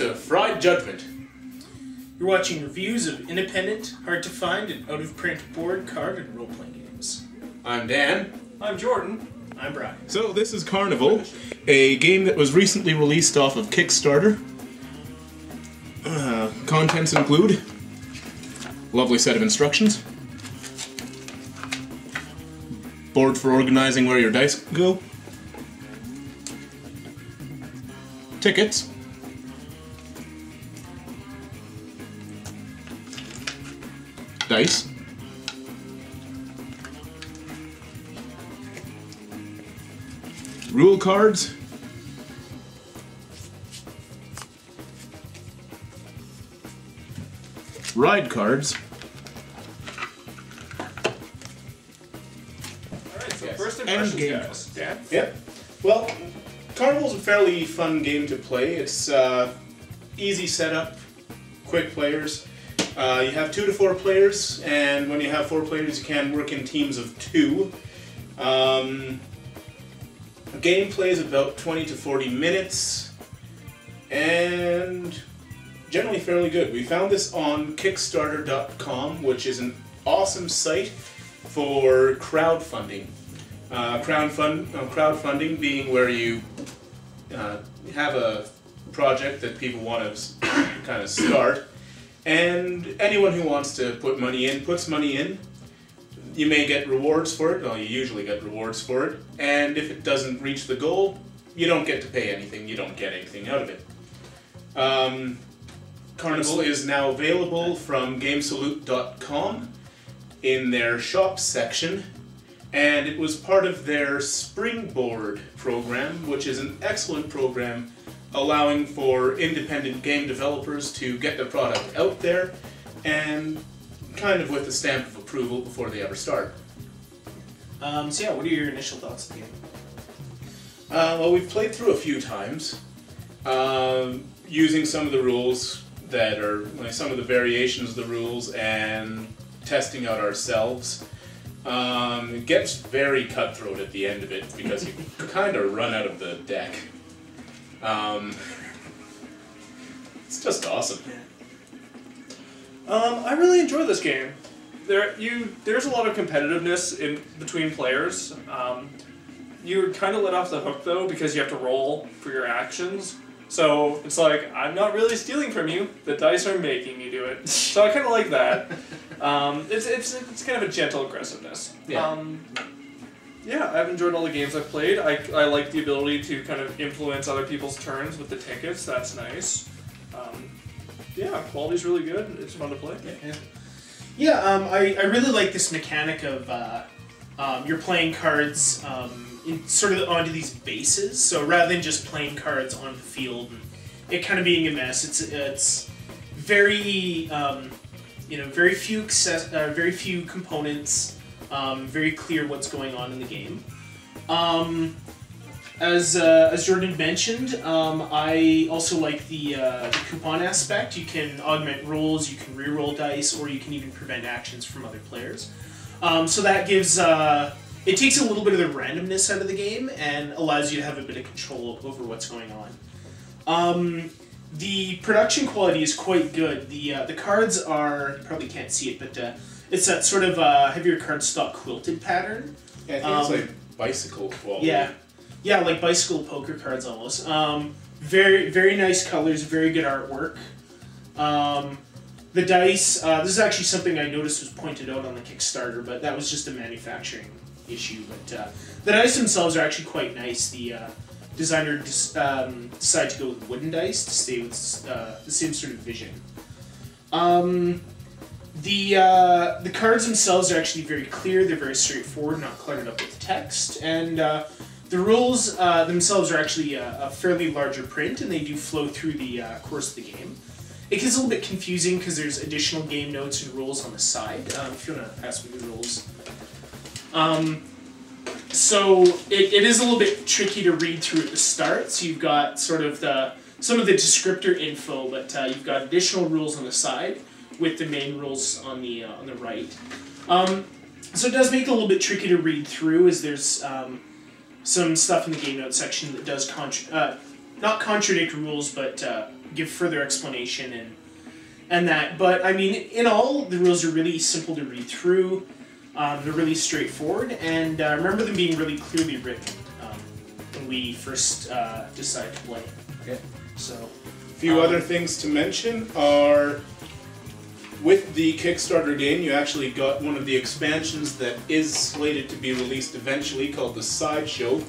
to Fried Judgment. You're watching reviews of independent, hard-to-find, and out-of-print board, card, and role-playing games. I'm Dan. I'm Jordan. I'm Brian. So this is Carnival, a game that was recently released off of Kickstarter. Contents include lovely set of instructions, board for organizing where your dice go, tickets, dice, rule cards, ride cards, Alright, so first impressions, game guys. Dan? Yep. Well, Carnival's a fairly fun game to play. It's easy setup, quick players. You have 2 to 4 players, and when you have 4 players, you can work in teams of 2. The game plays about 20 to 40 minutes, and generally fairly good. We found this on Kickstarter.com, which is an awesome site for crowdfunding. Crowdfunding being where you have a project that people want to kind of start, and anyone who wants to put money in puts money in. You may get rewards for it. Well, you usually get rewards for it, and if it doesn't reach the goal, you don't get to pay anything. You don't get anything out of it. Carnival is now available from Gamesalute.com in their shop section, and it was part of their Springboard program, which is an excellent program allowing for independent game developers to get their product out there and kind of with the stamp of approval before they ever start. So yeah, what are your initial thoughts of the game? Well, we've played through a few times, using some of the rules that are, like, some of the variations of the rules and testing out ourselves. It gets very cutthroat at the end of it because you kind of run out of the deck. It's just awesome. I really enjoy this game. There's a lot of competitiveness in between players. You're kind of let off the hook though because you have to roll for your actions. So it's like, I'm not really stealing from you. The dice are making you do it. So I kind of like that. It's kind of a gentle aggressiveness. Yeah. Yeah, I've enjoyed all the games I've played. I like the ability to kind of influence other people's turns with the tickets. That's nice. Yeah, quality's really good. It's fun to play. I really like this mechanic of you're playing cards in sort of onto these bases. So rather than just playing cards on the field and it kind of being a mess, it's very very few components, very clear what's going on in the game. As Jordan mentioned, I also like the coupon aspect. You can augment rolls, you can reroll dice, or you can even prevent actions from other players. So that gives it takes a little bit of the randomness out of the game and allows you to have a bit of control over what's going on. The production quality is quite good. The cards are, you probably can't see it, but it's that sort of heavier cardstock quilted pattern. Yeah, I think it's like bicycle quality. Yeah, like bicycle poker cards almost. Very, very nice colors, very good artwork. The dice, this is actually something I noticed was pointed out on the Kickstarter, but that was just a manufacturing issue. But the dice themselves are actually quite nice. The designer decided to go with wooden dice to stay with the same sort of vision. The cards themselves are actually very clear. They're very straightforward, not cluttered up with text, and the rules themselves are actually a fairly larger print, and they do flow through the course of the game. It gets a little bit confusing because there's additional game notes and rules on the side. If you want to pass me the rules. So it is a little bit tricky to read through at the start. So you've got sort of some of the descriptor info, but you've got additional rules on the side with the main rules on the right. So it does make it a little bit tricky to read through, as there's some stuff in the game notes section that does not contradict rules, but give further explanation and that. But I mean, in all, the rules are really simple to read through. They're really straightforward, and I remember them being really clearly written when we first decided to play. Okay. So, A few other things to mention are, with the Kickstarter game, you actually got one of the expansions that is slated to be released eventually, called the Sideshow.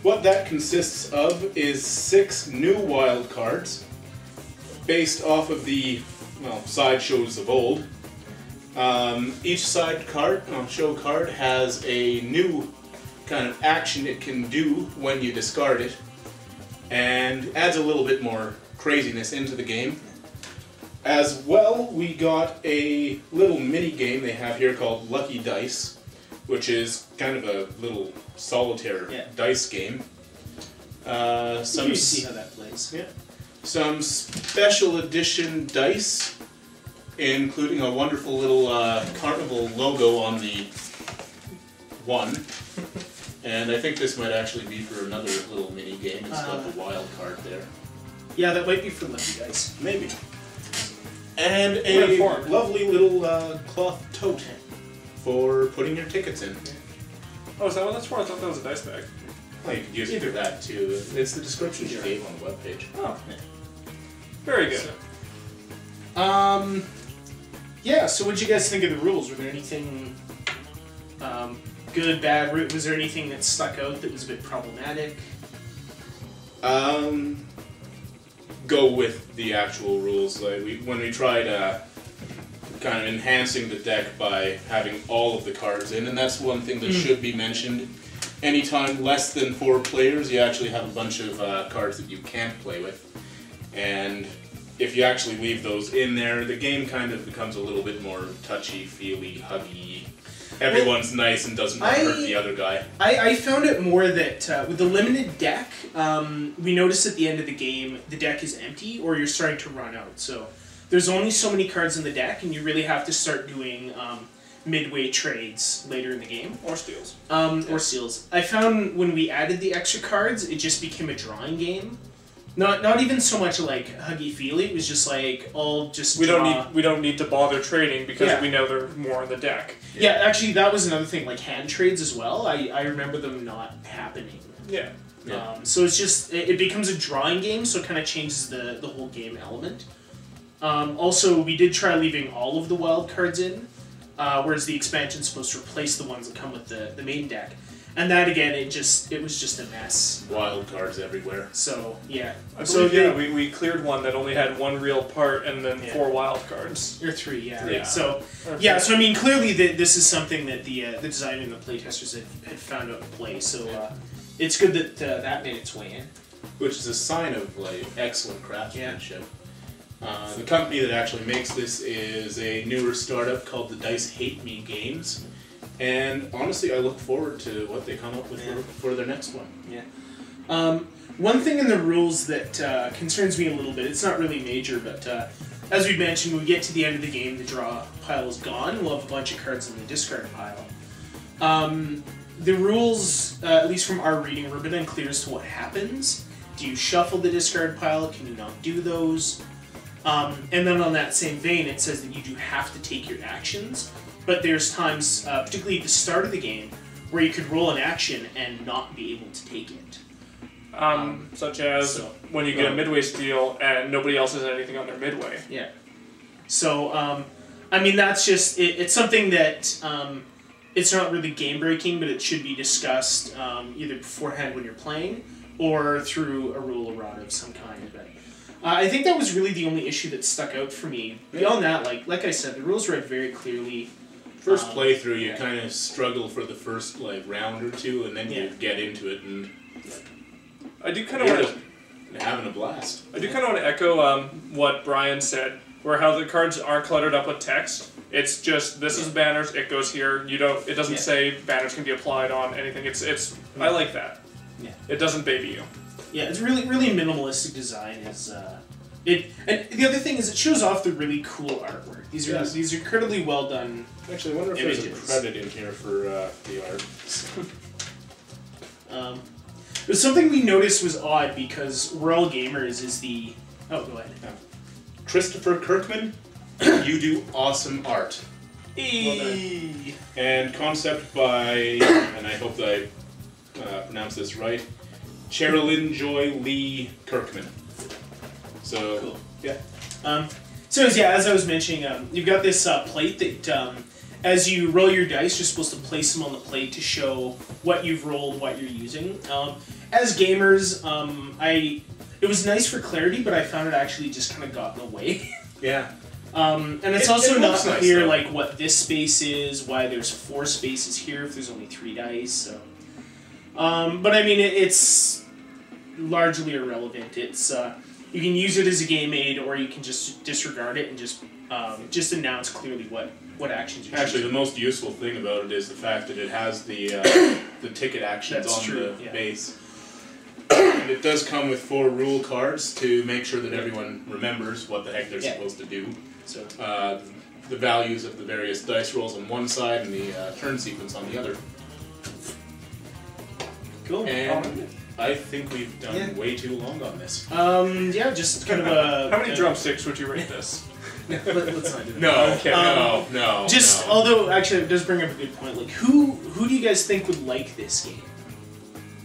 What that consists of is 6 new wild cards, based off of the, well, sideshows of old. Each show card has a new kind of action it can do when you discard it, and adds a little bit more craziness into the game. As well, we got a little mini game they have here called Lucky Dice, which is kind of a little solitaire dice game. you can see how that plays. Yeah. Some special edition dice, including a wonderful little Carnival logo on the one. And I think this might actually be for another little mini game. It's got the wild card there. Yeah, that might be for Lucky Dice. Maybe. And a lovely little cloth tote for putting your tickets in. Oh, is that what that's for? I thought that was a dice bag. Well, you could use it for that too. It's the description you gave on the webpage. Oh. Very good. Yeah, so what did you guys think of the rules? Were there anything good, bad? Was there anything that stuck out that was a bit problematic? Go with the actual rules. Like when we tried kind of enhancing the deck by having all of the cards in, and that's one thing that should be mentioned. Anytime less than 4 players, you actually have a bunch of cards that you can't play with. And if you actually leave those in there, the game kind of becomes a little bit more touchy-feely, huggy. Everyone's nice and doesn't hurt the other guy. I found it more that with the limited deck, we noticed at the end of the game, the deck is empty or you're starting to run out. So there's only so many cards in the deck, and you really have to start doing midway trades later in the game. Or steals. Or seals. I found when we added the extra cards, it just became a drawing game. Not even so much like huggy feely. It was just like all just. We don't need to bother trading because we know they're more on the deck. Yeah, actually, that was another thing. Like hand trades as well. I remember them not happening. Yeah. So it's just it becomes a drawing game, so it kind of changes the whole game element. Also, we did try leaving all of the wild cards in, whereas the expansion's supposed to replace the ones that come with the main deck. And that again, it was just a mess. Wild cards everywhere. So yeah. I believe, we cleared one that only had 1 real part and then 4 wild cards. Or 3, yeah. Yeah. So so I mean, clearly this is something that the designer and the playtesters had found out to play. So it's good that that made its way in. Which is a sign of like excellent craftsmanship. The company that actually makes this is a newer startup called the Dice Hate Me Games. And honestly, I look forward to what they come up with for their next one. Yeah. One thing in the rules that concerns me a little bit, it's not really major, but as we mentioned, when we get to the end of the game, the draw pile is gone. We'll have a bunch of cards in the discard pile. The rules, at least from our reading, were a bit unclear as to what happens. Do you shuffle the discard pile? Can you not do those? And then on that same vein, it says that you do have to take your actions. But there's times, particularly at the start of the game, where you could roll an action and not be able to take it. Such as when you get a midway steal and nobody else has anything on their midway. Yeah. So, I mean, that's just, it's something that, it's not really game-breaking, but it should be discussed either beforehand when you're playing, or through a rule or rod of some kind. But I think that was really the only issue that stuck out for me. Beyond that, like I said, the rules read very clearly. First playthrough, you kind of struggle for the first round or two, and then you get into it, and I do kind of want to having a blast. I do kind of want to echo what Brian said, where how the cards aren't cluttered up with text. It's just this is banners. It goes here. You don't. It doesn't say banners can be applied on anything. It's. I like that. Yeah. It doesn't baby you. Yeah, it's really minimalistic design. And the other thing is it shows off the really cool artwork. These are incredibly well done. Actually, I wonder if images. there's a credit in here for the art. But something we noticed was odd because We're All Gamers is the Oh, go ahead. Christopher Kirkman, you do awesome art. And concept by, and I hope that I pronounce this right, Cherilyn Joy Lee Kirkman. So, Cool. yeah. As I was mentioning, you've got this plate that, as you roll your dice, you're supposed to place them on the plate to show what you've rolled, what you're using. As gamers, it was nice for clarity, but I found it actually just kind of got in the way. Yeah. And it's also not nice, clear though. like what this space is, why there's 4 spaces here if there's only 3 dice. So, but I mean, it's largely irrelevant. It's you can use it as a game aid, or you can just disregard it and just announce clearly what actions you're Actually, the choosing. most useful thing about it is the fact that it has the ticket actions That's on true, the yeah. base. And it does come with 4 rule cards to make sure that everyone remembers what the heck they're Yeah. supposed to do. So The values of the various dice rolls on one side and the turn sequence on the other. cool. And I think we've done Yeah. way too long on this. Yeah, just kind of a. How many drumsticks would you rate this? Let's not do that. No, Okay. no. Just no. although actually it does bring up a good point. Like who do you guys think would like this game?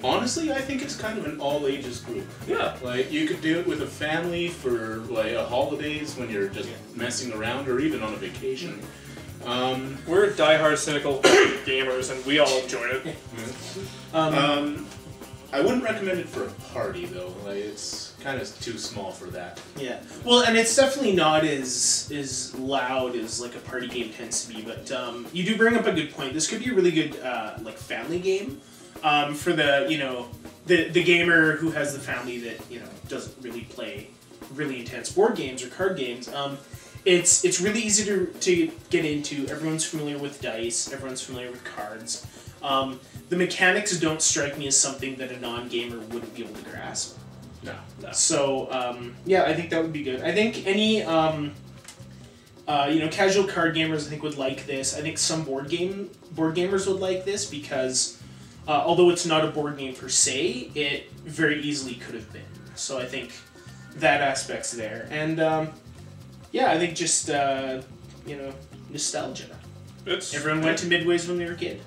Honestly, I think it's kind of an all ages group. Yeah. Like, you could do it with a family for, like, holidays when you're just messing around, or even on a vacation. We're diehard cynical gamers, and we all enjoyed it. I wouldn't recommend it for a party, though. Like, it's kind of too small for that. Yeah. Well, and it's definitely not as loud as like a party game tends to be. But you do bring up a good point. This could be a really good like family game. For the the gamer who has the family that doesn't really play really intense board games or card games, it's really easy to get into. Everyone's familiar with dice. Everyone's familiar with cards. The mechanics don't strike me as something that a non-gamer wouldn't be able to grasp. No. So I think that would be good. I think any casual card gamers I think would like this. I think some board gamers would like this because. Although it's not a board game per se, it very easily could have been. So I think that aspect's there. And I think just nostalgia. Everyone went to Midways when they were a kid.